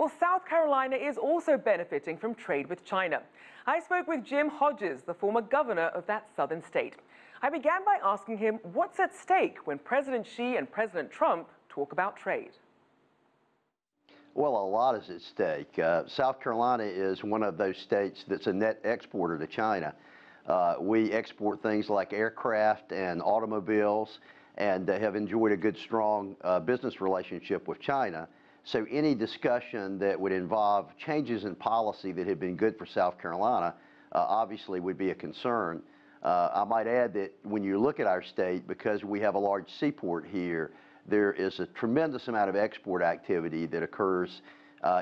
Well, South Carolina is also benefiting from trade with China. I spoke with Jim Hodges, the former governor of that southern state. I began by asking him what's at stake when President Xi and President Trump talk about trade. Well, a lot is at stake. South Carolina is one of those states that's a net exporter to China. We export things like aircraft and automobiles and have enjoyed a good, strong business relationship with China. So any discussion that would involve changes in policy that have been good for South Carolina obviously would be a concern. I might add that when you look at our state, because we have a large seaport here, there is a tremendous amount of export activity that occurs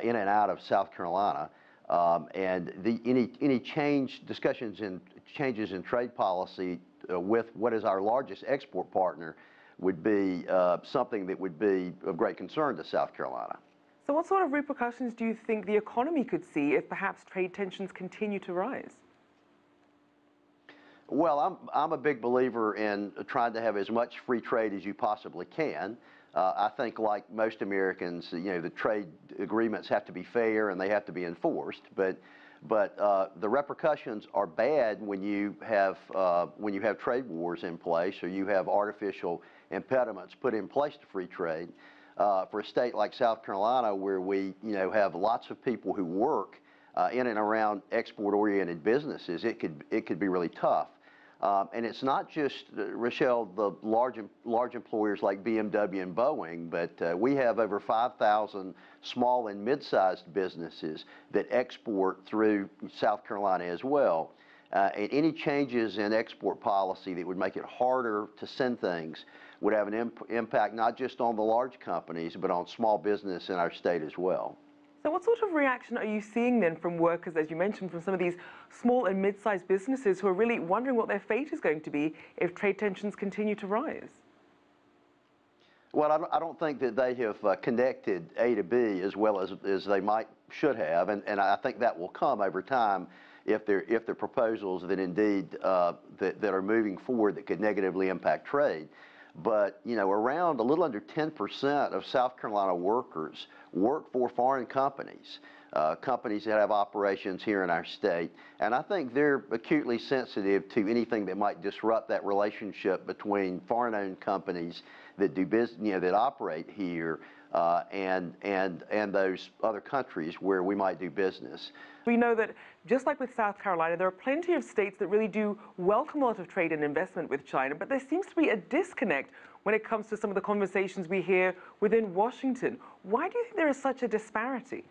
in and out of South Carolina. And any discussions and changes in trade policy with what is our largest export partner would be something that would be of great concern to South Carolina. So what sort of repercussions do you think the economy could see if perhaps trade tensions continue to rise? Well, I'm a big believer in trying to have as much free trade as you possibly can. I think, like most Americans, the trade agreements have to be fair and they have to be enforced. But the repercussions are bad when you have trade wars in place, or you have artificial impediments put in place to free trade. For a state like South Carolina, where we have lots of people who work in and around export-oriented businesses, it could be really tough. And it's not just, Rachelle, the large employers like BMW and Boeing, but we have over 5,000 small and mid-sized businesses that export through South Carolina as well. And any changes in export policy that would make it harder to send things would have an impact not just on the large companies, but on small business in our state as well. So what sort of reaction are you seeing then from workers, as you mentioned, from some of these small and mid-sized businesses who are really wondering what their fate is going to be if trade tensions continue to rise? Well, I don't think that they have connected A to B as well as they should have, and I think that will come over time if they're proposals that indeed that are moving forward that could negatively impact trade. But around a little under 10% of South Carolina workers work for foreign companies, companies that have operations here in our state, and I think they're acutely sensitive to anything that might disrupt that relationship between foreign-owned companies that do business, that operate here, and those other countries where we might do business. We know that just like with South Carolina, there are plenty of states that really do welcome a lot of trade and investment with China, but there seems to be a disconnect when it comes to some of the conversations we hear within Washington. Why do you think there is such a disparity?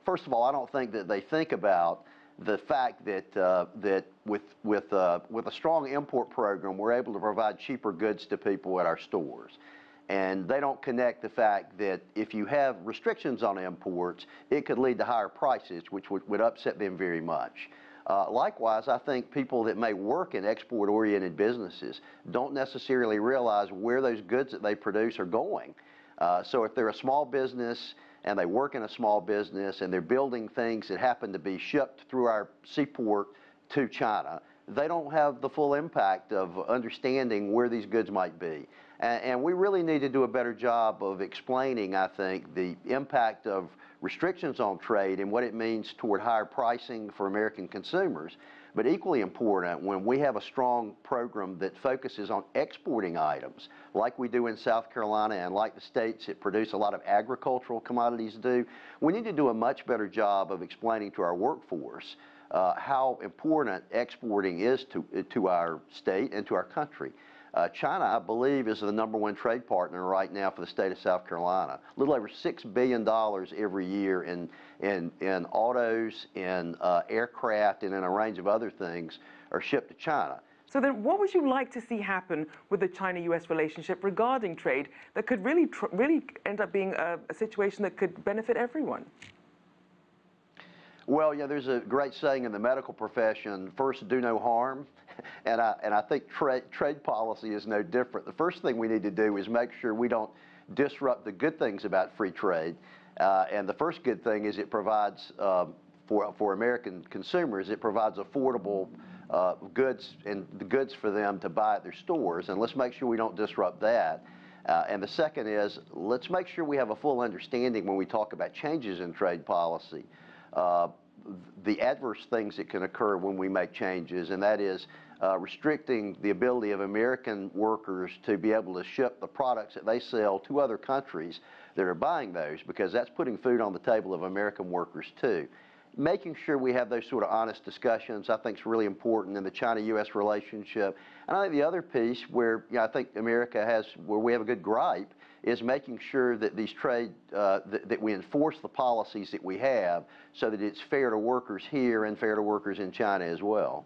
First of all, I don't think that they think about the fact that with a strong import program, we're able to provide cheaper goods to people at our stores. And they don't connect the fact that if you have restrictions on imports, it could lead to higher prices, which would upset them very much. Likewise, I think people that may work in export-oriented businesses don't necessarily realize where those goods that they produce are going. So if they're a small business and they work in a small business and they're building things that happen to be shipped through our seaport to China, they don't have the full impact of understanding where these goods might be. And we really need to do a better job of explaining, I think, the impact of restrictions on trade and what it means toward higher pricing for American consumers. But equally important, when we have a strong program that focuses on exporting items, like we do in South Carolina and like the states that produce a lot of agricultural commodities do, we need to do a much better job of explaining to our workforce how important exporting is to our state and to our country. China, I believe, is the #1 trade partner right now for the state of South Carolina. A little over $6 billion every year in autos, in aircraft, and in a range of other things are shipped to China. So then what would you like to see happen with the China-U.S. relationship regarding trade that could really end up being a situation that could benefit everyone? Well, there's a great saying in the medical profession, first do no harm, and I think trade policy is no different. The first thing we need to do is make sure we don't disrupt the good things about free trade, and the first good thing is it provides, for American consumers, it provides affordable goods and the goods for them to buy at their stores, and let's make sure we don't disrupt that. And the second is, let's make sure we have a full understanding when we talk about changes in trade policy, the adverse things that can occur when we make changes, and that is restricting the ability of American workers to be able to ship the products that they sell to other countries that are buying those, because that's putting food on the table of American workers too. Making sure we have those sort of honest discussions, I think, is really important in the China-U.S. relationship. And I think the other piece where I think America has, where we have a good gripe, is making sure that these trade, that we enforce the policies that we have so that it's fair to workers here and fair to workers in China as well.